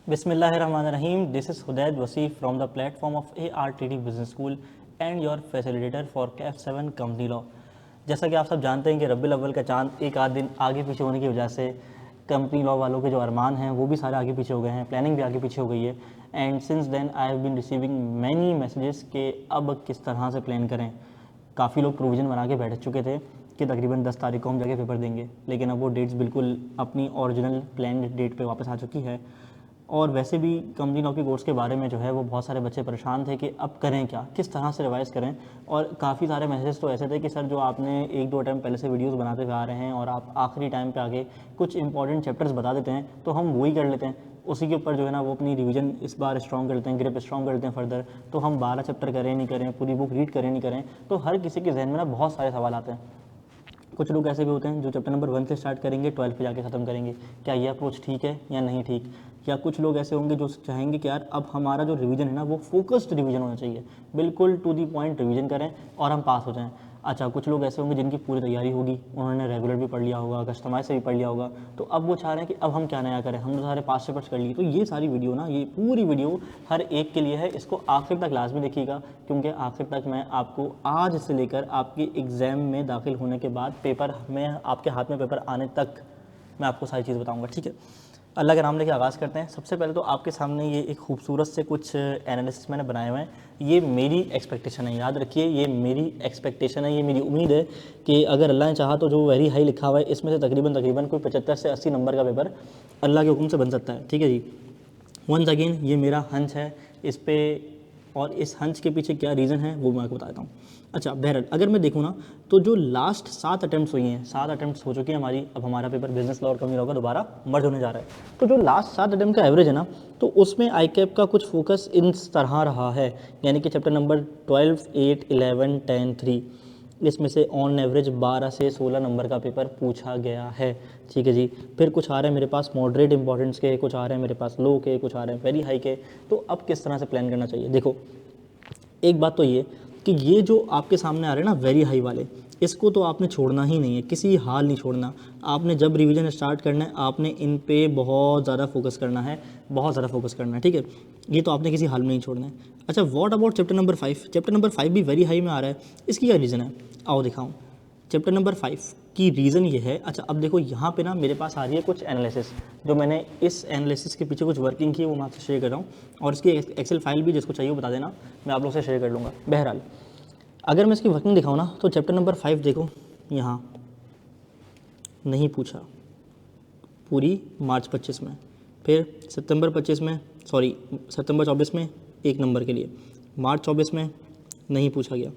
Bismillahirrahmanirrahim. This is Hudayd Wasi from the platform of ARTD Business School and your facilitator for CAF7 Company Law. जैसा कि आप सब जानते हैं कि रब्बिल अव्वल का चांद एक आध दिन आगे पीछे होने की वजह से कंपनी लॉ वालों के जो अरमान हैं वो भी सारे आगे पीछे हो गए हैं, प्लानिंग भी आगे पीछे हो गई है. And since then I have been receiving many messages कि अब किस तरह से प्लान करें. काफ़ी लोग प्रोविज़न बना के बैठ चुके थे कि तकरीबन 10 तारीख को हम जाके पेपर देंगे, लेकिन अब वो डेट्स बिल्कुल अपनी ओरिजिनल प्लान डेट पे वापस आ चुकी है. और वैसे भी कंपनी लॉ के कोर्स के बारे में जो है वो बहुत सारे बच्चे परेशान थे कि अब करें क्या, किस तरह से रिवाइज़ करें. और काफ़ी सारे मैसेजेस तो ऐसे थे कि सर जो आपने एक दो टाइम पहले से वीडियोस बनाते हुए आ रहे हैं और आप आखिरी टाइम पे आके कुछ इंपॉर्टेंट चैप्टर्स बता देते हैं तो हम वही कर लेते हैं, उसी के ऊपर जो है ना वो अपनी रिवीजन इस बार स्ट्रॉन्ग करते हैं, ग्रिप स्ट्रॉन्ग करते हैं फर्दर. तो हम 12 चैप्टर करें नहीं करें, पूरी बुक रीड करें नहीं करें, तो हर किसी के जहन में ना बहुत सारे सवाल आते हैं. कुछ लोग ऐसे भी होते हैं जो चैप्टर नंबर 1 से स्टार्ट करेंगे 12 पे जाके ख़त्म करेंगे. क्या ये अप्रोच ठीक है या नहीं ठीक. या कुछ लोग ऐसे होंगे जो चाहेंगे कि यार अब हमारा जो रिवीजन है ना वो फोकस्ड रिवीजन होना चाहिए, बिल्कुल टू दी पॉइंट रिवीजन करें और हम पास हो जाएं. अच्छा, कुछ लोग ऐसे होंगे जिनकी पूरी तैयारी होगी, उन्होंने रेगुलर भी पढ़ लिया होगा, कस्टमाइज से भी पढ़ लिया होगा, तो अब वो चाह रहे हैं कि अब हम क्या नया करें, हम तो सारे पास पेपर्स कर लिए. तो ये सारी वीडियो ना, ये पूरी वीडियो हर एक के लिए है. इसको आखिर तक लाजमी देखिएगा, क्योंकि आखिर तक मैं आपको आज से लेकर आपके एग्ज़ाम में दाखिल होने के बाद पेपर में आपके हाथ में पेपर आने तक मैं आपको सारी चीज़ बताऊँगा. ठीक है, अल्लाह के नाम लेके आगाज़ करते हैं. सबसे पहले तो आपके सामने ये एक खूबसूरत से कुछ एनालिसिस मैंने बनाए हुए हैं. ये मेरी एक्सपेक्टेशन है, याद रखिए, ये मेरी एक्सपेक्टेशन है, ये मेरी उम्मीद है कि अगर अल्लाह ने चाहा तो जो वेरी हाई लिखा हुआ है इसमें से तकरीबन कोई 75 से 80 नंबर का पेपर अल्लाह के हुक्म से बन सकता है. ठीक है जी. वंस अगेन ये मेरा हंच है इस पर, और इस हंच के पीछे क्या रीज़न है वो मैं आपको बता देता हूँ. अच्छा, बहरहाल अगर मैं देखूँ ना तो जो लास्ट 7 अटैम्प्ट्स हुई हैं, 7 अटैम्प्ट्स हो चुकी हैं हमारी. अब हमारा पेपर बिजनेस लॉ और कंपनी लॉ का दोबारा मर्ज होने जा रहा है. तो जो लास्ट 7 अटैम्प्ट का एवरेज है ना, तो उसमें आई कैप का कुछ फोकस इस तरह रहा है, यानी कि चैप्टर नंबर 12, 8, 11, 10, 3 इसमें से ऑन एवरेज 12 से 16 नंबर का पेपर पूछा गया है. ठीक है जी. फिर कुछ आ रहे हैं मेरे पास मॉडरेट इंपॉर्टेंस के, कुछ आ रहे हैं मेरे पास लो के, कुछ आ रहे हैं वेरी हाई के. तो अब किस तरह से प्लान करना चाहिए. देखो, एक बात तो ये कि ये जो आपके सामने आ रहे हैं ना वेरी हाई वाले, इसको तो आपने छोड़ना ही नहीं है, किसी हाल नहीं छोड़ना. आपने जब रिवीजन स्टार्ट करना है आपने इन पे बहुत ज़्यादा फोकस करना है, बहुत ज़्यादा फोकस करना है. ठीक है, ये तो आपने किसी हाल में नहीं छोड़ना है. अच्छा, what about chapter number 5. Chapter number 5 भी वेरी हाई में आ रहा है. इसकी क्या रीज़न है, आओ दिखाऊँ. चैप्टर नंबर 5 की रीज़न ये है. अच्छा, अब देखो यहाँ पे ना मेरे पास आ रही है कुछ एनालिसिस, जो मैंने इस एनालिसिस के पीछे कुछ वर्किंग की है वो मैं आपसे शेयर कर रहा हूँ, और इसकी एक्सेल फाइल भी जिसको चाहिए वो बता देना, मैं आप लोग से शेयर कर लूँगा. बहरहाल अगर मैं इसकी वर्किंग दिखाऊँ ना तो चैप्टर नंबर 5 देखो, यहाँ नहीं पूछा पूरी मार्च 25 में, फिर सितंबर 24 में 1 नंबर के लिए, मार्च 24 में नहीं पूछा गया,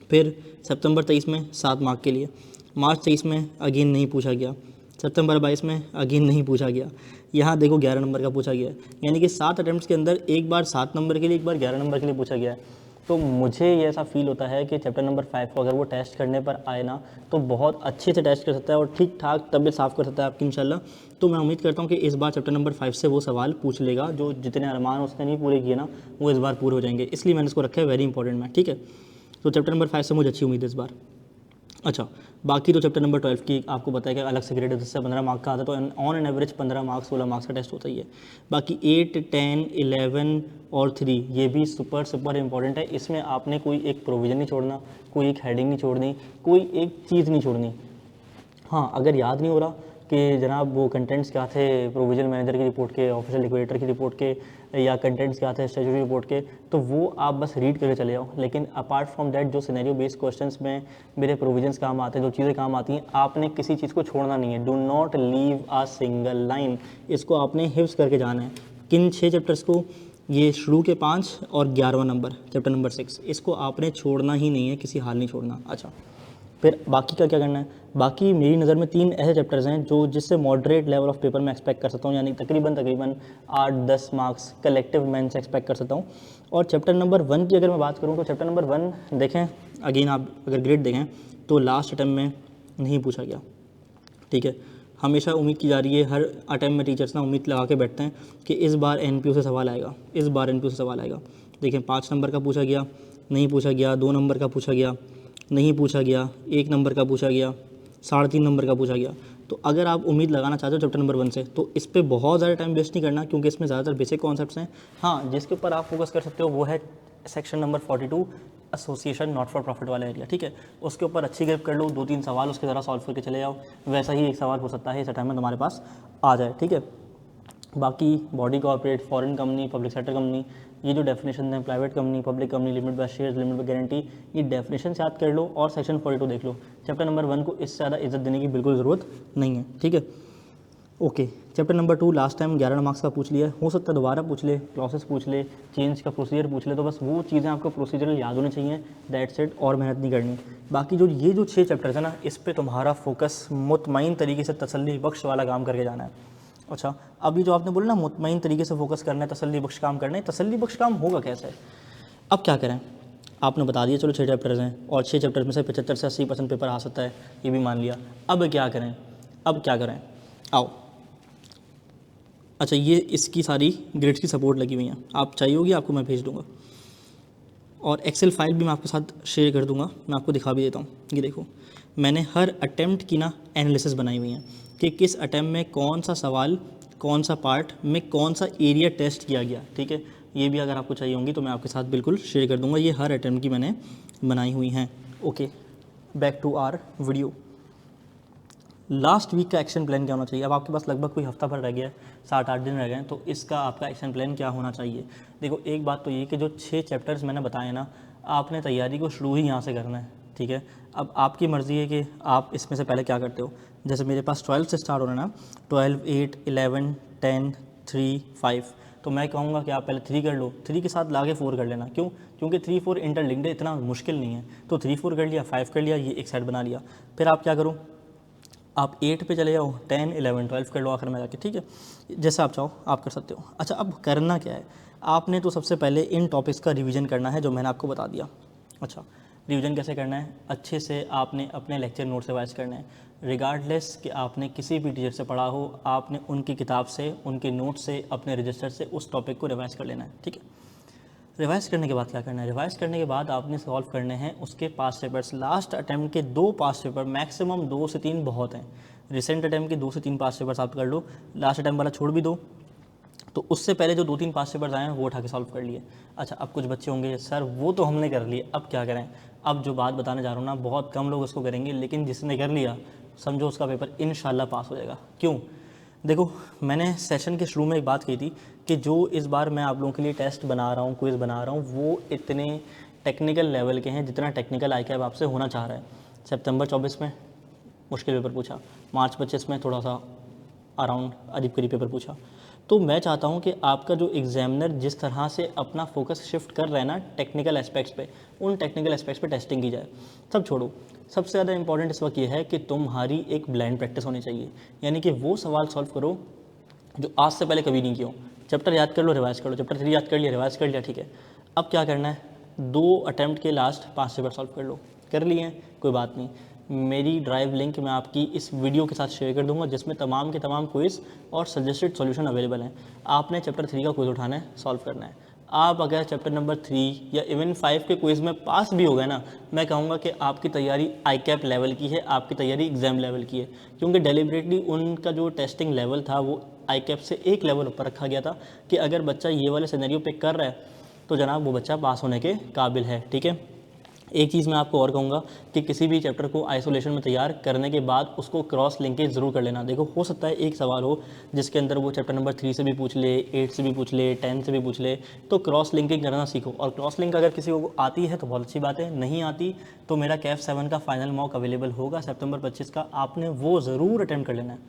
फिर सितंबर 23 में 7 मार्क के लिए, मार्च 23 में अगेन नहीं पूछा गया, सितंबर 22 में अगेन नहीं पूछा गया, यहाँ देखो 11 नंबर का पूछा गया. यानी कि 7 अटैम्प्ट्स के अंदर एक बार 7 नंबर के लिए, एक बार 11 नंबर के लिए पूछा गया है. तो मुझे ये ऐसा फील होता है कि चैप्टर नंबर 5 को अगर वो टेस्ट करने पर आए ना तो बहुत अच्छे से टेस्ट कर सकता है और ठीक ठाक तबियत साफ़ कर सकता है आपकी इंशाल्लाह. तो मैं उम्मीद करता हूँ कि इस बार चैप्टर नंबर 5 से वो सवाल पूछ लेगा, जो जितने अरमान उसने नहीं पूरे किए ना वो इस बार पूरे हो जाएंगे. इसलिए मैंने इसको रखा है वेरी इंपॉर्टेंट में. ठीक है, तो चैप्टर नंबर 5 से मुझे अच्छी उम्मीद है इस बार. अच्छा, बाकी तो चैप्टर नंबर 12 की आपको पता है कि अलग से ग्रेड 10 से 15 मार्क का आता है, तो on an average 15 marks 16 marks का टेस्ट होता ही है. बाकी 8, 10, 11 और 3 ये भी सुपर इंपॉर्टेंट है. इसमें आपने कोई एक प्रोविज़न नहीं छोड़ना, कोई एक हेडिंग नहीं छोड़नी, कोई एक चीज़ नहीं छोड़नी. हाँ, अगर याद नहीं हो रहा कि जनाब वो कंटेंट्स क्या थे प्रोविजन मैनेजर की रिपोर्ट के, ऑफिशियल लिक्विडेटर की रिपोर्ट के, या कंटेंट्स क्या थे स्टैट्यूटरी रिपोर्ट के, तो वो आप बस रीड करके चले जाओ. लेकिन अपार्ट फ्रॉम दैट जो सिनेरियो बेस्ड क्वेश्चंस में मेरे प्रोविजंस काम आते हैं, जो चीज़ें काम आती हैं, आपने किसी चीज़ को छोड़ना नहीं है. Do not leave a single line. इसको आपने हिफ्स करके जाना है. किन 6 चैप्टर्स को, ये शुरू के 5 और 11वां नंबर चैप्टर नंबर 6, इसको आपने छोड़ना ही नहीं है, किसी हाल नहीं छोड़ना. अच्छा, फिर बाकी का क्या करना है. बाकी मेरी नज़र में 3 ऐसे चैप्टर्स हैं जो जिससे मॉडरेट लेवल ऑफ पेपर मैं एक्सपेक्ट कर सकता हूँ, यानी तकरीबन 8-10 मार्क्स कलेक्टिव मैन से एक्सपेक्ट कर सकता हूँ. और चैप्टर नंबर 1 की अगर मैं बात करूँ तो चैप्टर नंबर 1 देखें, अगेन आप अगर ग्रेड देखें तो लास्ट अटैम्प्ट में नहीं पूछा गया. ठीक है, हमेशा उम्मीद की जा रही है, हर अटैम्प्ट में टीचर्स ना उम्मीद लगा के बैठते हैं कि इस बार NPO से सवाल आएगा, इस बार NPO से सवाल आएगा. देखें, 5 नंबर का पूछा गया, नहीं पूछा गया, 2 नंबर का पूछा गया, नहीं पूछा गया, 1 नंबर का पूछा गया, 3.5 नंबर का पूछा गया. तो अगर आप उम्मीद लगाना चाहते हो चैप्टर नंबर 1 से, तो इस पर बहुत ज़्यादा टाइम वेस्ट नहीं करना, क्योंकि इसमें ज़्यादातर बेसिक कॉन्सेप्ट्स हैं। हाँ, जिसके ऊपर आप फोकस कर सकते हो वो है section number 42, association not for profit वाला एरिया, ठीक है। उसके ऊपर अच्छी ग्रिप कर लो, 2-3 सवाल उसके ज़रा सॉल्व करके चले जाओ, वैसा ही एक सवाल हो सकता है इस टाइम में तुम्हारे पास आ जाए, ठीक है। बाकी body corporate, foreign company, public sector company, ये जो डेफिनेशन है, private company, public company, limit by shares, limit by guarantee, ये डेफिनेशन याद कर लो और सेक्शन 42 देख लो। चैप्टर नंबर 1 को इससे ज़्यादा इज्जत देने की बिल्कुल ज़रूरत नहीं है, ठीक है। Okay, chapter number 2 last time 11 marks का पूछ लिया, हो सकता है दोबारा पूछ ले, क्लॉसेस पूछ ले, चेंज का प्रोसीजर पूछ ले, तो बस वो चीज़ें आपको प्रोसीजर याद होनी चाहिए, दैट्स इट, और मेहनत नहीं करनी। बाकी जो ये जो 6 चैप्टर्स है ना, इस पर तुम्हारा फोकस मुतमईन तरीके से तसल्ली बख्श वाला काम करके जाना है। अच्छा, अब ये जो आपने बोला ना मुतमईन तरीके से फोकस करना है, तसल्ली बख्श काम करना है, तसल्ली बख्श काम होगा कैसे? अब क्या करें? आपने बता दिया चलो 6 चैप्टर्स हैं और 6 चैप्टर्स में से 75 से 80% पेपर आ सकता है, ये भी मान लिया। अब क्या करें? अब क्या करें? आओ। अच्छा, ये इसकी सारी ग्रेड्स की सपोर्ट लगी हुई हैं, आप चाहिए होगी आपको मैं भेज दूंगा, और एक्सेल फाइल भी मैं आपके साथ शेयर कर दूंगा, मैं आपको दिखा भी देता हूँ। ये देखो, मैंने हर अटैम्प्ट की ना एनालिसिस बनाई हुई है कि किस अटैम्प्ट में कौन सा सवाल, कौन सा पार्ट में कौन सा एरिया टेस्ट किया गया, ठीक है। ये भी अगर आपको चाहिए होंगी तो मैं आपके साथ बिल्कुल शेयर कर दूंगा, ये हर अटैम्प्ट की मैंने बनाई हुई हैं। Okay, back to our video. Last week का एक्शन प्लान क्या होना चाहिए? अब आपके पास लगभग कोई हफ्ता भर रह गया है, 7-8 दिन रह गए हैं, तो इसका आपका एक्शन प्लान क्या होना चाहिए? देखो, एक बात तो ये कि जो 6 चैप्टर्स मैंने बताए ना, आपने तैयारी को शुरू ही यहाँ से करना है, ठीक है। अब आपकी मर्ज़ी है कि आप इसमें से पहले क्या करते हो। जैसे मेरे पास 12 से स्टार्ट हो रहा है ना, 12, 8, 11, 10, 3, 5, तो मैं कहूँगा कि आप पहले 3 कर लो, 3 के साथ लागे 4 कर लेना। क्यों? क्योंकि 3, 4 इंटरलिंक्ड है, इतना मुश्किल नहीं है। तो 3, 4 कर लिया, 5 कर लिया, ये एक साइड बना लिया। फिर आप क्या करो, आप 8 पे चले जाओ, 10, 11, 12 कर लो आखिर में जाके, ठीक है। जैसा आप चाहो आप कर सकते हो। अच्छा, अब करना क्या है? आपने तो सबसे पहले इन टॉपिक्स का रिवीजन करना है जो मैंने आपको बता दिया। अच्छा, रिवीजन कैसे करना है? अच्छे से आपने अपने लेक्चर नोट से वाइज करना है, रिगार्डलेस कि आपने किसी भी टीचर से पढ़ा हो, आपने उनकी किताब से, उनके नोट से, अपने रजिस्टर से उस टॉपिक को रिवाइज कर लेना है, ठीक है। रिवाइज करने के बाद क्या करना है? रिवाइज करने के बाद आपने सॉल्व करने हैं उसके पास्ट पेपर्स, लास्ट अटैम्प्ट के 2 पास्ट पेपर, मैक्सिमम 2 से 3 बहुत हैं। रिसेंट अटैम्प्ट के 2 से 3 पास्ट पेपर्स आप कर लो, लास्ट अटैम्प्ट वाला छोड़ भी दो, तो उससे पहले जो 2-3 पास्ट पेपर्स आए हैं वो उठा के सॉल्व कर लिए। अच्छा, अब कुछ बच्चे होंगे सर वो तो हमने कर लिए, अब क्या करें? अब जो बात बताने जा रहा हूँ ना, बहुत कम लोग उसको करेंगे, लेकिन जिसने कर लिया समझो उसका पेपर इंशाल्लाह पास हो जाएगा। क्यों? देखो, मैंने सेशन के शुरू में एक बात कही थी कि जो इस बार मैं आप लोगों के लिए टेस्ट बना रहा हूँ, क्विज़ बना रहा हूँ, वो इतने टेक्निकल लेवल के हैं जितना टेक्निकल ICAP आपसे होना चाह रहा है। सितंबर 24 में मुश्किल पेपर पूछा, मार्च 25 में थोड़ा सा अराउंड अजीब करीब पेपर पूछा। तो मैं चाहता हूँ कि आपका जो एग्जामिनर जिस तरह से अपना फोकस शिफ्ट कर रहा है ना टेक्निकल एस्पेक्ट्स पे, उन टेक्निकल एस्पेक्ट्स पे टेस्टिंग की जाए। सब छोड़ो, सबसे ज़्यादा इंपॉर्टेंट इस वक्त ये है कि तुम्हारी एक ब्लाइंड प्रैक्टिस होनी चाहिए, यानी कि वो सवाल सॉल्व करो जो आज से पहले कभी नहीं किया हो। चैप्टर याद कर लो, रिवाइज कर लो, चैप्टर 3 याद कर लिया, रिवाइज कर लिया, ठीक है। अब क्या करना है? 2 अटैम्प्ट के लास्ट 5 पेपर सॉल्व कर लो, कर लिए हैं, कोई बात नहीं। मेरी ड्राइव लिंक मैं आपकी इस वीडियो के साथ शेयर कर दूंगा, जिसमें तमाम के तमाम क्विज़ और सजेस्टेड सॉल्यूशन अवेलेबल हैं। आपने चैप्टर 3 का क्विज़ उठाना है, सॉल्व करना है। आप अगर चैप्टर नंबर 3 या इवन 5 के क्विज़ में पास भी हो गए ना, मैं कहूँगा कि आपकी तैयारी ICAP लेवल की है, आपकी तैयारी एग्ज़ाम लेवल की है, क्योंकि डेलिबरेटली उनका जो टेस्टिंग लेवल था वो ICAP से एक लेवल ऊपर रखा गया था कि अगर बच्चा ये वाले सिनेरियो पे कर रहा है तो जनाब वो बच्चा पास होने के काबिल है, ठीक है। एक चीज़ मैं आपको और कहूँगा कि किसी भी चैप्टर को आइसोलेशन में तैयार करने के बाद उसको क्रॉस लिंकेज ज़रूर कर लेना। देखो, हो सकता है एक सवाल हो जिसके अंदर वो चैप्टर नंबर 3 से भी पूछ ले, 8 से भी पूछ ले, 10 से भी पूछ ले, तो क्रॉस लिंकिंग करना सीखो। और क्रॉस लिंक अगर किसी को आती है तो बहुत अच्छी बात है, नहीं आती तो मेरा कैफ 7 का फाइनल मॉक अवेलेबल होगा सितंबर 25 का, आपने वो ज़रूर अटैम्प्ट कर लेना है,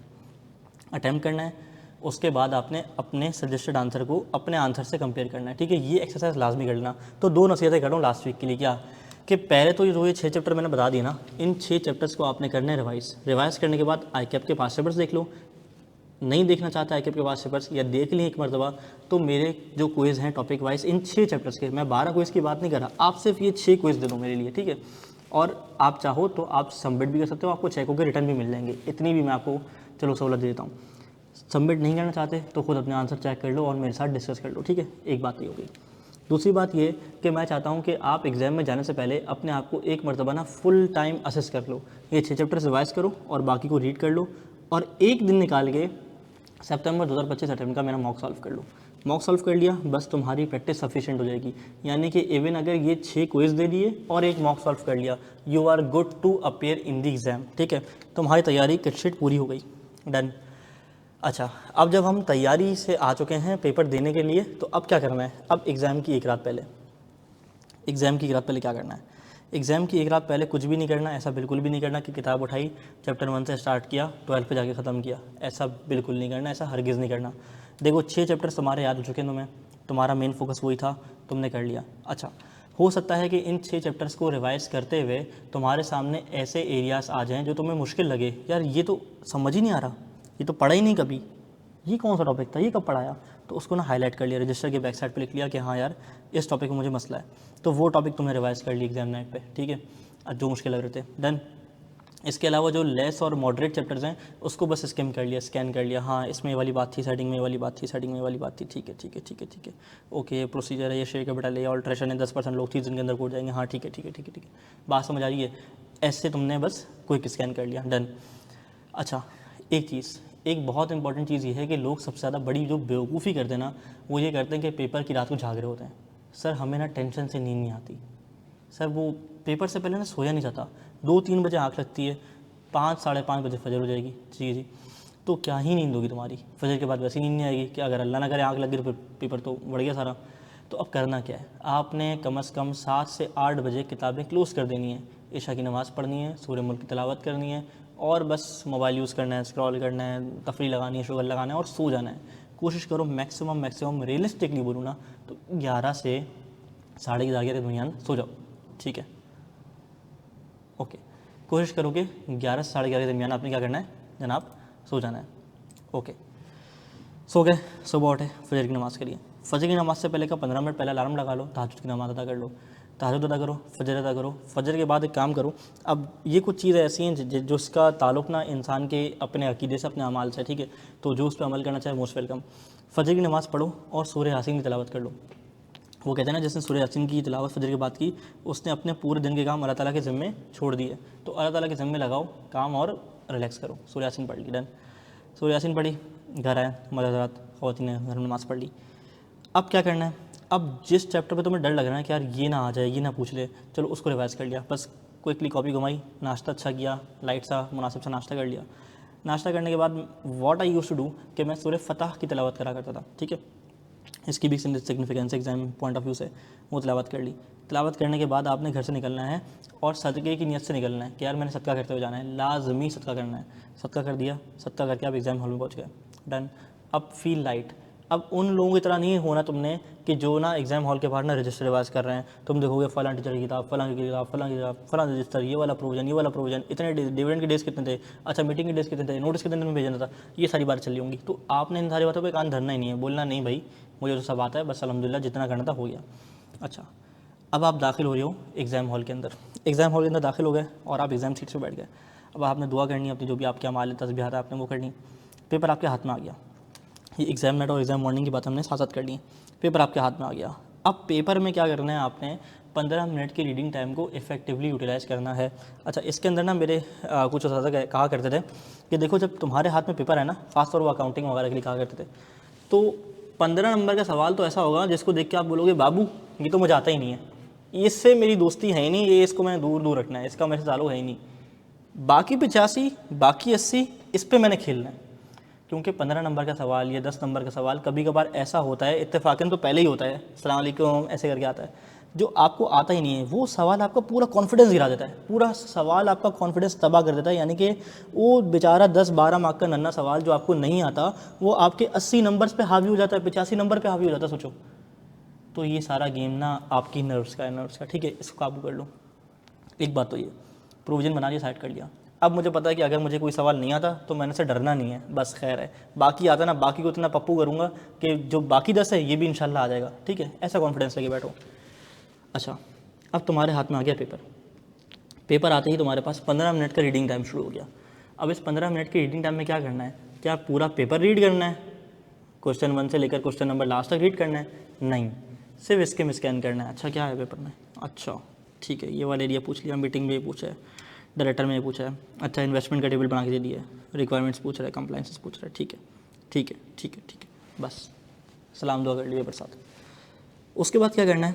अटैम्प्ट करना है। उसके बाद आपने अपने सजेस्टेड आंसर को अपने आंसर से कंपेयर करना है, ठीक है। ये एक्सरसाइज लाजमी कर लेना। तो 2 नसीहतें कर रहा हूँ लास्ट वीक के लिए, क्या कि पहले तो ये 6 चैप्टर मैंने बता दिए ना, इन 6 चैप्टर्स को आपने करना है रिवाइज करने के बाद ICAP के 5 पेपर्स देख लो। नहीं देखना चाहता ICAP के 5 पेपर्स या देख लिए एक मरतबा, तो मेरे जो क्विज़ हैं टॉपिक वाइज इन 6 चैप्टर्स के, मैं 12 क्विज़ की बात नहीं कर रहा, आप सिर्फ ये 6 क्विज़ दे दो मेरे लिए, ठीक है। और आप चाहो तो आप सबमिट भी कर सकते हो, आपको चेकों के रिटर्न भी मिल जाएंगे, इतनी भी मैं आपको चलो सहूलत दे देता हूँ। सबमिट नहीं करना चाहते तो खुद अपने आंसर चेक कर लो और मेरे साथ डिस्कस कर लो, ठीक है। एक बात ये हो गई। दूसरी बात ये कि मैं चाहता हूँ कि आप एग्ज़ाम में जाने से पहले अपने आप को एक मरतबा ना फुल टाइम असेस कर लो। ये 6 चैप्टर्स रिवाइज करो और बाकी को रीड कर लो, और एक दिन निकाल के सितंबर 2025 अटेम्प्ट का मेरा मॉक सॉल्व कर लो। मॉक सॉल्व कर लिया, बस तुम्हारी प्रैक्टिस सफिशिएंट हो जाएगी। यानी कि इवन अगर ये 6 क्विज दे दिए और एक मॉक सॉल्व कर लिया, you are good to appear in the exam. ठीक है, तुम्हारी तैयारी किट पूरी हो गई, डन। अच्छा, अब जब हम तैयारी से आ चुके हैं पेपर देने के लिए, तो अब क्या करना है? अब एग्ज़ाम की एक रात पहले क्या करना है? एग्ज़ाम की एक रात पहले कुछ भी नहीं करना, ऐसा बिल्कुल भी नहीं करना कि किताब उठाई, चैप्टर 1 से स्टार्ट किया, 12 पे जाके ख़त्म किया। ऐसा बिल्कुल नहीं करना, ऐसा हरगिज़ नहीं करना। देखो 6 चैप्टर्स तुम्हारे याद हो चुके हैं, तुम्हारा मेन फोकस वही था, तुमने कर लिया। अच्छा, हो सकता है कि इन 6 चैप्टर्स को रिवाइज़ करते हुए तुम्हारे सामने ऐसे एरियाज़ आ जाएँ जो तुम्हें मुश्किल लगे, यार ये तो समझ ही नहीं आ रहा, ये तो पढ़ा ही नहीं कभी, ये कौन सा टॉपिक था, ये कब पढ़ाया? तो उसको ना हाईलाइट कर लिया, रजिस्टर के बैक साइड पे लिख लिया कि हाँ यार इस टॉपिक में मुझे मसला है, तो वो टॉपिक तुमने रिवाइज़ कर ली एग्जाम नाइट पे। ठीक है, जो मुश्किल लग रहे थे, डन। इसके अलावा जो लेस और मॉडरेट चैप्टर्स हैं उसको बस स्कैन कर लिया, हाँ इसमें ये वाली बात थी, सेटिंग में ये वाली बात थी, सेटिंग में ये वाली बात थी, ठीक है, ओके ये प्रोसीजर है, ये शेयर कैपिटल है, ऑल्ट्रेशन है, 10% लोग 30 दिन के अंदर कोड जाएंगे, हाँ ठीक है, बात समझ आ रही है? ऐसे तुमने बस क्विक स्कैन कर लिया, डन। अच्छा, एक बहुत इंपॉर्टेंट चीज़ ये है कि लोग सबसे ज़्यादा बड़ी जो बेवकूफ़ी करते हैं ना, वो ये करते हैं कि पेपर की रात को जाग रहे होते हैं। सर हमें ना टेंशन से नींद नहीं आती, सर वो पेपर से पहले ना सोया नहीं जाता, 2-3 बजे आँख लगती है, 5 साढ़े 5 बजे फजर हो जाएगी, जी, तो क्या ही नींद होगी तुम्हारी, फजर के बाद वैसी नींद नहीं आएगी कि अगर अल्लाह ना करे आँख लग गई तो फिर पेपर तो बढ़ गया सारा। तो अब करना क्या है, आपने कम से कम 7 से 8 बजे किताबें क्लोज़ कर देनी है, इशा की नमाज़ पढ़नी है, सूरह मुल्क की तिलावत करनी है, और बस मोबाइल यूज़ करना है, स्क्रॉल करना है, तफरी लगानी है, शुगर लगाना है और सो जाना है। कोशिश करो मैक्सिमम रियलिस्टिकली बोलूँ ना तो 11 से 11:30 के दरमियान सो जाओ। ठीक है, ओके, कोशिश करो कि 11 से 11:30 के दरमियान आपने क्या करना है जनाब, सो जाना है। ओके, सो गए, सुबह उठे, फजर की नमाज़ के लिए, फजर की नमाज़ से पहले का 15 मिनट पहले अलार्म लगा लो, तहज्जुद की नमाज़ अदा कर लो, तहज्जुद अदा करो, फजर अदा करो, फजर के बाद एक काम करो। अब ये कुछ चीज़ें ऐसी हैं जो इसका ताल्लुक़ ना इंसान के अपने अकीदे से, अपने अमाल से, ठीक है, तो जो उस पर अमल करना चाहे मोस्ट वेलकम। फजर की नमाज़ पढ़ो और सूरह यासीन की तिलावत कर लो। वो कहते हैं ना, जिसने सूरह यासीन की तिलावत फजर के बाद की, उसने अपने पूरे दिन के काम अल्लाह ताला के ज़िम्मे छोड़ दिए। तो अल्लाह ताला के ज़िम्मे लगाओ काम और रिलैक्स करो। सूरह यासीन पढ़ ली, डन। सूरह यासीन पढ़ी, घर आए, मदरसात ख़वातीन ने घर में नमाज़ पढ़ ली। अब क्या करना है, अब जिस चैप्टर पे तुम्हें डर लग रहा है कि यार ये ना आ जाए, ये ना पूछ ले, चलो उसको रिवाइज़ कर लिया, बस क्विकली कॉपी घुमाई, नाश्ता अच्छा किया, लाइट सा मुनासिब सा नाश्ता कर लिया। नाश्ता करने के बाद what I used to do कि मैं सूरह फतह की तिलावत करा करता था। ठीक है, इसकी भी significance exam point of view से वो तिलावत कर ली। तिलावत करने के बाद आपने घर से निकलना है और सदक़े की नीयत से निकलना है कि यार मैंने सदका करते हुए जाना है, लाजमी सदका करना है। सदका कर दिया, सदका करके आप एग्ज़ाम हॉल में पहुँच गए, डन। अब फील लाइट। अब उन लोगों की तरह नहीं होना तुमने कि जो ना एग्ज़ाम हॉल के बाहर ना रजिस्टर रिवाइज कर रहे हैं। तुम देखोगे फलां टीचर की किताब, फलां की किताब, फलां की किताब, फलां रजिस्टर, ये वाला प्रोविजन, इतने डिविडेंड के डेज कितने थे, अच्छा मीटिंग के डेज कितने थे, नोटिस कितने दिन में भेजना था, ये सारी बात चली होंगी। तो आपने इन सारी बातों पर कान धरना ही नहीं है, बोलना नहीं भाई मुझे तो सब आता है, बस अल्हम्दुलिल्लाह जितना करना था हो गया। अच्छा, अब आप दाखिल हो रहे हो एग्ज़ाम हॉल के अंदर, एग्ज़ाम हॉल के अंदर दाखिल हो गए और आप एग्ज़ाम सीट पर बैठ गए। अब आपने दुआ करनी है, अपनी जो भी आपके अमाल तस्बीहात है आपने वो करनी। पेपर आपके हाथ में आ गया, ये एग्ज़ाम नाइट और एग्ज़ाम मॉर्निंग की बात हमने साथ साथ कर ली। पेपर आपके हाथ में आ गया, अब पेपर में क्या करना है, आपने 15 मिनट की रीडिंग टाइम को इफेक्टिवली यूटिलाइज़ करना है। अच्छा, इसके अंदर ना मेरे कुछ उस्ताद कहा करते थे कि देखो जब तुम्हारे हाथ में पेपर है ना, खासतौर पर अकाउंटिंग वगैरह के लिए कहा करते थे, तो 15 नंबर का सवाल तो ऐसा होगा जिसको देख के आप बोलोगे बाबू ये तो मुझे आता ही नहीं है, इससे मेरी दोस्ती है ही नहीं, ये इसको मैंने दूर दूर रखना है, इसका मेरे से ताल्लुक है ही नहीं। बाकी 85, बाकी 80, इस पर मैंने खेलना है। क्योंकि 15 नंबर का सवाल या 10 नंबर का सवाल कभी कभार ऐसा होता है, इत्तेफाकन तो पहले ही होता है, अस्सलाम वालेकुम ऐसे करके आता है, जो आपको आता ही नहीं है, वो सवाल आपका पूरा कॉन्फिडेंस गिरा देता है, पूरा सवाल आपका कॉन्फिडेंस तबाह कर देता है। यानी कि वो बेचारा 10-12 मार्क का नन्ना सवाल जो आपको नहीं आता, वो आपके 80 नंबर्स पे हावी हो जाता है, 85 नंबर पे हावी हो जाता है, सोचो। तो ये सारा गेम ना आपकी नर्व्स का, ठीक है, इसको काबू कर लो। एक बात तो ये प्रोविज़न बना लिया, साइड कर लिया। अब मुझे पता है कि अगर मुझे कोई सवाल नहीं आता तो मैंने से डरना नहीं है, बस खैर है, बाकी आता ना, बाकी को इतना पप्पू करूँगा कि जो बाकी 10 है ये भी इंशाल्लाह आ जाएगा, ठीक है, ऐसा कॉन्फिडेंस लेके बैठो। अच्छा, अब तुम्हारे हाथ में आ गया पेपर आते ही तुम्हारे पास 15 मिनट का रीडिंग टाइम शुरू हो गया। अब इस 15 मिनट के रीडिंग टाइम में क्या करना है, क्या पूरा पेपर रीड करना है, क्वेश्चन 1 से लेकर क्वेश्चन नंबर लास्ट तक रीड करना है? नहीं, सिर्फ इसके में स्कैन करना है। अच्छा क्या है पेपर में, अच्छा ठीक है, ये वाला एरिया पूछ लिया, मीटिंग में ये पूछा है, डायरेक्टर में पूछा है, अच्छा इन्वेस्टमेंट का टेबल बना के दे दिया है, रिक्वायरमेंट्स पूछ रहा है, कंप्लाइंसेस पूछ रहा है, ठीक है ठीक है ठीक है ठीक है, बस सलाम दुआ कर लिए बरसात। उसके बाद क्या करना है,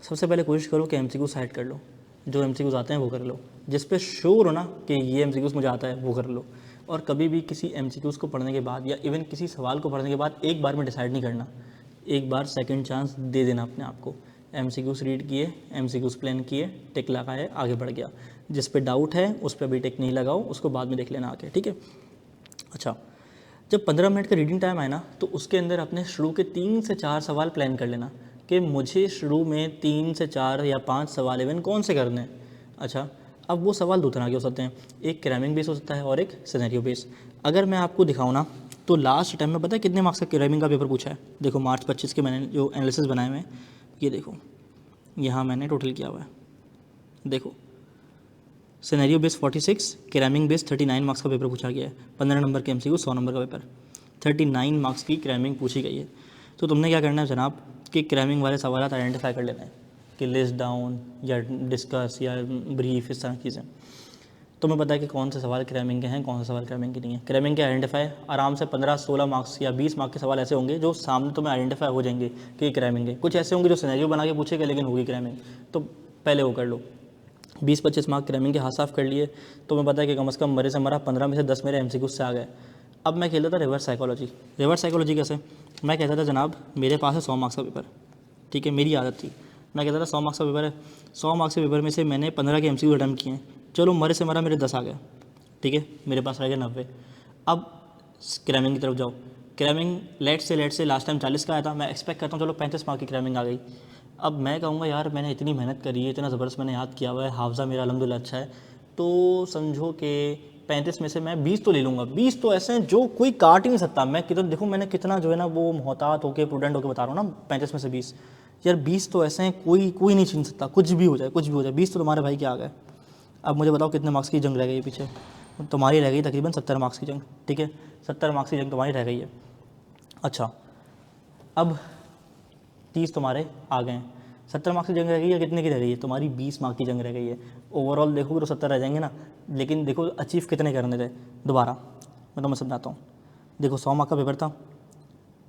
सबसे पहले कोशिश करो कि MCQ साइड कर लो, जो MCQs आते हैं वो कर लो, जिस पे श्योर हो ना कि ये MCQs मुझे आता है वो कर लो। और कभी भी किसी MCQs को पढ़ने के बाद या इवन किसी सवाल को पढ़ने के बाद एक बार में डिसाइड नहीं करना, एक बार सेकंड चांस दे देना अपने आप को। MCQs रीड किए, MCQs प्लान किए, टिक लगाए, आगे बढ़ गया। जिस पे डाउट है उस पर अभी टिक नहीं लगाओ, उसको बाद में देख लेना आके, ठीक है। अच्छा, जब 15 मिनट का रीडिंग टाइम आए ना तो उसके अंदर अपने शुरू के 3 से 4 सवाल प्लान कर लेना कि मुझे शुरू में 3 से 4 या 5 सवाल इवन कौन से करने हैं। अच्छा, अब वो सवाल दो तरह के हो सकते हैं, एक क्रैमिंग बेस हो सकता है और एक सिनेरियो बेस। अगर मैं आपको दिखाऊँ ना तो लास्ट टाइम में पता है कितने मार्क्स का क्रैमिंग का पेपर पूछा है। देखो मार्च 25 के मैंने जो एनालिसिस बनाए हुए हैं, ये देखो यहाँ मैंने टोटल किया हुआ है, देखो scenario base 46, cramming base 39 marks का पेपर पूछा गया है। 15 नंबर के MCQ 100 नंबर का पेपर, 39 मार्क्स की क्रैमिंग पूछी गई है। तो तुमने क्या करना है जनाब कि क्रैमिंग वाले सवाल आइडेंटिफाई कर लेना है कि लिस्ट डाउन या डिस्कस या ब्रीफ, इस तरह की चीज़ें। तुम्हें पता है कि कौन से सवाल क्रैमिंग के हैं, कौन से सवाल क्रैमिंग के नहीं है। क्रैमिंग के आइडेंटिफाई आराम से 15-16 मार्क्स या 20 मार्क्स के सवाल ऐसे होंगे जो सामने तुम्हें आइडेंटिफाई हो जाएंगे कि क्रैमिंग है। कुछ ऐसे होंगे जो सिनेरियो बना के पूछेगा लेकिन होगी क्रैमिंग, तो पहले वो कर लो। 20-25 मार्क क्रैमिंग के हाथ साफ कर लिए, तो मैं पता है कि कम से कम मरे से मरा 15 में से 10 मेरे MCQ से आ गए। अब मैं खेलता था रिवर्स साइकोलॉजी। रिवर्स साइकोलॉजी कैसे, मैं कहता था जनाब मेरे पास है 100 मार्क्स का पेपर, ठीक है, मेरी आदत थी, मैं कहता था 100 मार्क्स का पेपर है, 100 मार्क्स के पेपर में से मैंने 15 के MCQ अटैम्प्ट किए हैं, चलो मरे से मरा मेरे 10 आ गए, ठीक है, मेरे पास रह गए 90। अब क्रैमिंग की तरफ जाओ। क्रैमिंग लेट से लास्ट टाइम 40 का आया था, मैं एक्सपेक्ट करता हूँ चलो 35 मार्क की क्रैमिंग आ गई। अब मैं कहूँगा यार मैंने इतनी मेहनत करी है, इतना ज़बरदस्त मैंने याद किया हुआ है, हाफज़ा मेरा अल्हम्दुलिल्लाह अच्छा है, तो समझो कि 35 में से मैं 20 तो ले लूँगा। 20 तो ऐसे हैं जो कोई काट ही नहीं सकता। मैं कितना देखो मैंने कितना जो है ना वो मोहतात होकर प्रूडेंट होकर बता रहा हूँ ना, 35 में से 20 यार 20 तो ऐसे हैं कोई नहीं छीन सकता, कुछ भी हो जाए कुछ भी हो जाए, 20 तो तुम्हारे भाई के आ गए। अब मुझे बताओ कितने मार्क्स की जंग रह गई पीछे, तुम्हारी रह गई तकरीबन 70 मार्क्स की जंग, ठीक है, 70 मार्क्स की जंग तुम्हारी रह गई है। अच्छा, अब 30 तुम्हारे आ गए हैं, 70 मार्क्स की जंग रह गई है, कितने की रह गई है तुम्हारी, 20 मार्क्स की जंग रह गई है। ओवरऑल देखोगे तो 70 रह जाएंगे ना, लेकिन देखो अचीव कितने करने थे। दोबारा मैं तुम्हें समझाता हूँ, देखो 100 मार्क का पेपर था,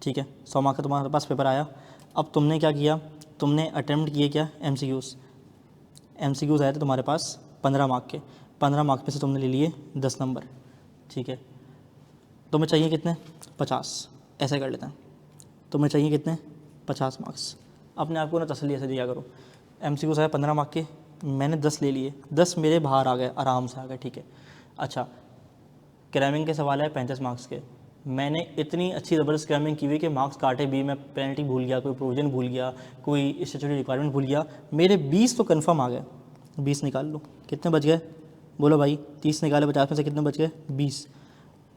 ठीक है, 100 मार्क का तुम्हारे पास पेपर आया। अब तुमने क्या किया, तुमने अटैम्प्ट किए क्या MCQs आए थे तुम्हारे पास 15 मार्क के, 15 मार्क में से तुमने ले लिए 10 नंबर, ठीक है, तुम्हें चाहिए कितने 50, ऐसे कर लेते हैं, तुम्हें चाहिए कितने 50 मार्क्स। अपने आप को ना तसल्ली ऐसे दिया करो, MCQs आए 15 मार्क के, मैंने 10 ले लिए, 10 मेरे बाहर आ गए, आराम से आ गए, ठीक है। अच्छा, क्रैमिंग के सवाल है 35 मार्क्स के, मैंने इतनी अच्छी ज़बरदस्त क्रैमिंग की हुई कि मार्क्स काटे भी, मैं पेनल्टी भूल गया, कोई प्रोविजन भूल गया, कोई स्टैट्यूटरी रिक्वायरमेंट भूल गया, मेरे 20 तो कंफर्म आ गए। 20 निकाल लो, कितने बच गए, बोलो भाई, 30 निकाले 50 में से कितने बच गए, 20।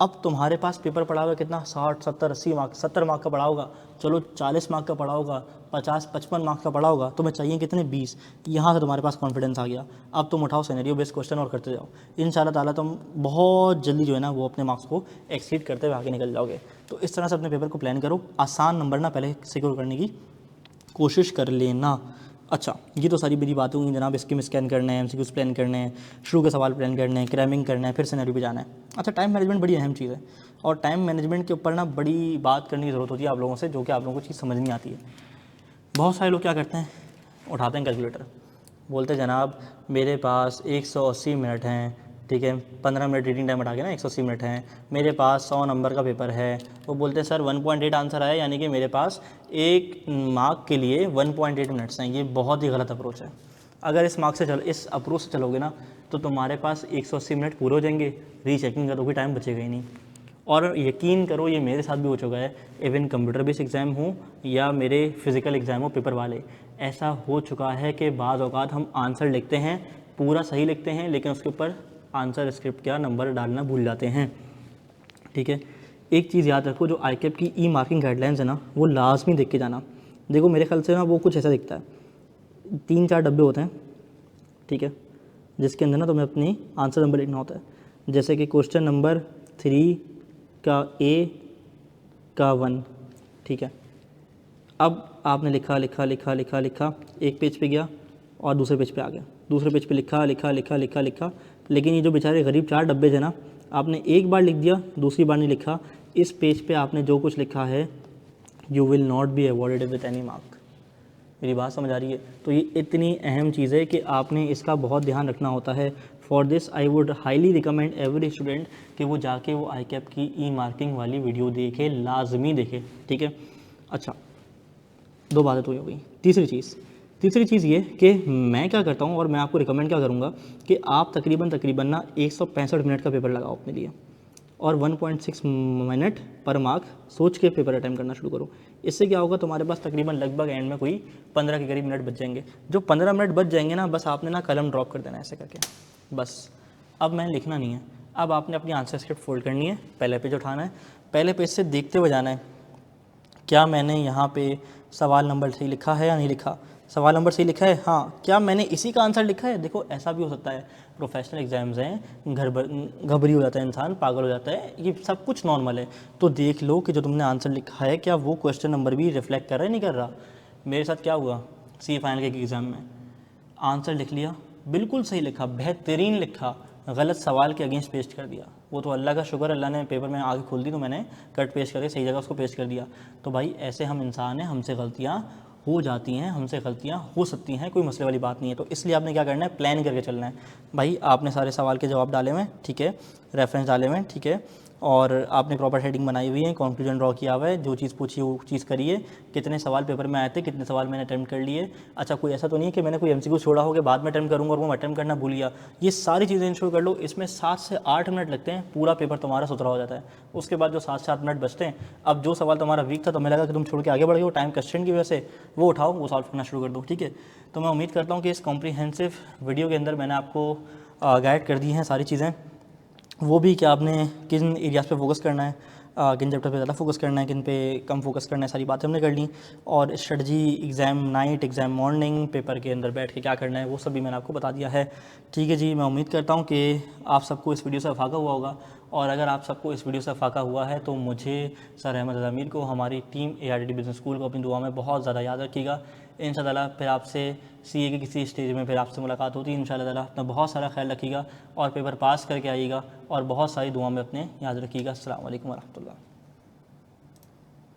अब तुम्हारे पास पेपर पड़ा हुआ कितना, 60, 70, 80 मार्क, 70 मार्क का पड़ा होगा, चलो 40 मार्क का पड़ा होगा, 50, 55 मार्क का पड़ा होगा, तुम्हें चाहिए कितने 20। यहाँ से तुम्हारे पास कॉन्फिडेंस आ गया। अब तुम उठाओ सिनेरियो बेस्ड क्वेश्चन और करते जाओ, इंशाल्लाह ताला तुम बहुत जल्दी जो है ना वो अपने मार्क्स को एक्सीड करते हुए आगे निकल जाओगे। तो इस तरह से अपने पेपर को प्लान करो, आसान नंबर ना पहले सिक्योर करने की कोशिश कर लेना। अच्छा, ये तो सारी मेरी बातें हुई जनाब, स्कीम स्कैन करने हैं, MCQs प्लान करने हैं, शुरू के सवाल प्लान करने हैं, क्रैमिंग करना है, फिर सिनेरियो पे जाना है। अच्छा, टाइम मैनेजमेंट बड़ी अहम चीज़ है, और टाइम मैनेजमेंट के ऊपर ना बड़ी बात करने की ज़रूरत होती है आप लोगों से, जो कि आप लोगों को चीज़ समझ नहीं आती है। बहुत सारे लोग क्या करते हैं, उठाते हैं कैलकुलेटर, बोलते हैं जनाब मेरे पास 180 मिनट हैं, ठीक है, 15 मिनट रीडिंग टाइम हटा के ना 180 मिनट हैं, मेरे पास 100 नंबर का पेपर है। वो बोलते हैं सर 1.8 आंसर आया, यानी कि मेरे पास 1 मार्क के लिए 1.8 मिनट्स हैं। ये बहुत ही गलत अप्रोच है। अगर इस अप्रोच से चलोगे ना तो तुम्हारे पास 180 मिनट पूरे हो जाएंगे, रीचेकिंग का तो कोई टाइम बचेगा ही नहीं। और यकीन करो ये मेरे साथ भी हो चुका है, इवन कंप्यूटर बेस्ड एग्ज़ाम हो या मेरे फिज़िकल एग्ज़ाम हो पेपर वाले, ऐसा हो चुका है कि बाज़ औक़ात हम आंसर लिखते हैं, पूरा सही लिखते हैं, लेकिन उसके ऊपर आंसर स्क्रिप्ट का नंबर डालना भूल जाते हैं, ठीक है। एक चीज़ याद रखो, जो ICAP की ई मार्किंग गाइडलाइंस है ना, वो लाजमी देख के जाना। देखो मेरे ख्याल से ना वो कुछ ऐसा दिखता है, 3-4 डब्बे होते हैं, ठीक है, जिसके अंदर ना तुम्हें अपनी आंसर नंबर लिखना होता है। जैसे कि क्वेश्चन नंबर 3 का A का 1, ठीक है। अब आपने लिखा लिखा लिखा लिखा लिखा, एक पेज पे गया और दूसरे पेज पे आ गया, दूसरे पेज पे लिखा लिखा लिखा लिखा लिखा, लेकिन ये जो बेचारे गरीब 4 डब्बे थे ना, आपने एक बार लिख दिया, दूसरी बार नहीं लिखा। इस पेज पे आपने जो कुछ लिखा है, you will not be awarded with any mark. मेरी बात समझ आ रही है? तो ये इतनी अहम चीज़ है कि आपने इसका बहुत ध्यान रखना होता है। For this I would highly recommend every student कि वो जाके वो आई कैप की ई मार्किंग वाली वीडियो देखे, लाजमी देखे, ठीक है। अच्छा, 2 बातें तो हो गई। तीसरी चीज़ ये कि मैं क्या करता हूँ और मैं आपको रिकमेंड क्या करूँगा कि आप तकरीबन ना 165 मिनट का पेपर लगाओ अपने लिए और 1.6 मिनट पर मार्क सोच के पेपर अटैम्प्ट करना शुरू करो। इससे क्या होगा, तुम्हारे पास तकरीबन लगभग एंड में कोई 15 के करीब मिनट बच जाएंगे। जो 15 मिनट बच जाएंगे ना, बस आपने ना कलम ड्रॉप कर देना ऐसे करके, बस। अब मैंने लिखना नहीं है, अब आपने अपनी आंसर स्क्रिप्ट फोल्ड करनी है, पहले पेज उठाना है, पहले पेज से देखते हुए जाना है क्या मैंने यहाँ पे सवाल नंबर सही लिखा है या नहीं लिखा। सवाल नंबर सही लिखा है, हाँ। क्या मैंने इसी का आंसर लिखा है? देखो ऐसा भी हो सकता है, प्रोफेशनल एग्जाम्स हैं, घबरी हो जाता है इंसान, पागल हो जाता है, ये सब कुछ नॉर्मल है। तो देख लो कि जो तुमने आंसर लिखा है क्या वो क्वेश्चन नंबर भी रिफ्लेक्ट कर रहा है, नहीं कर रहा। मेरे साथ क्या हुआ सी फाइनल के एग्ज़ाम में, आंसर लिख लिया, बिल्कुल सही लिखा, बेहतरीन लिखा, गलत सवाल के अगेंस्ट पेस्ट कर दिया। वो तो अल्लाह का शुक्र, अल्लाह ने पेपर में आगे खोल दी तो मैंने कट पेस्ट करके सही जगह उसको पेस्ट कर दिया। तो भाई ऐसे हम इंसान हैं, हमसे गलतियाँ हो जाती हैं, हमसे गलतियाँ हो सकती हैं, कोई मसले वाली बात नहीं है। तो इसलिए आपने क्या करना है, प्लान करके चलना है। भाई आपने सारे सवाल के जवाब डाले हुए हैं, ठीक है, रेफरेंस डाले हुए हैं, ठीक है, और आपने प्रॉपर हेडिंग बनाई हुई है, कंक्लूजन ड्रॉ किया हुआ है, जो चीज़ पूछी वो चीज़ करिए, कितने सवाल पेपर में आए थे, कितने सवाल मैंने अटैम्प्ट कर लिए। अच्छा, कोई ऐसा तो नहीं है कि मैंने कोई एमसीक्यू छोड़ा हो कि बाद में अटैम्प्ट करूँगा और वो मैं अटैम्प्ट करना भूल गया। ये सारी चीज़ें इंश्योर कर लो। इसमें 7 से 8 मिनट लगते हैं, पूरा पेपर तुम्हारा सुथरा हो जाता है। उसके बाद जो 7 से 8 मिनट बचते हैं, अब जो सवाल तुम्हारा वीक था तो मैं लगा कि तुम छोड़ के आगे बढ़ गए हो टाइम कंस्ट्रेंट की वजह से, वो उठाओ, वो सॉल्व करना शुरू कर दो, ठीक है। तो मैं उम्मीद करता हूँ कि इस कॉम्प्रीहेंसिव वीडियो के अंदर मैंने आपको गाइड कर दी हैं सारी चीज़ें, वो भी कि आपने किन एरियाज़ पे फोकस करना है, किन चैप्टर पे ज़्यादा फोकस करना है, किन पे कम फोकस करना है, सारी बातें हमने कर ली। और strategy, exam night, exam morning, paper के अंदर बैठ के क्या करना है, वो सब भी मैंने आपको बता दिया है, ठीक है जी। मैं उम्मीद करता हूँ कि आप सबको इस वीडियो से अफाका हुआ होगा, और अगर आप सबको इस वीडियो से अफाका हुआ है तो मुझे, सर अहमद ज़मीर को, हमारी टीम ARTD बिज़नेस स्कूल को अपनी दुआ में बहुत ज़्यादा याद रखिएगा। इंशाअल्लाह फिर आपसे CA के किसी स्टेज में फिर आपसे मुलाकात होती है इंशाअल्लाह ताला। अपना बहुत सारा ख्याल रखिएगा और पेपर पास करके आइएगा, और बहुत सारी दुआ में अपने याद रखिएगा। अस्सलाम वालेकुम वरहमतुल्लाह।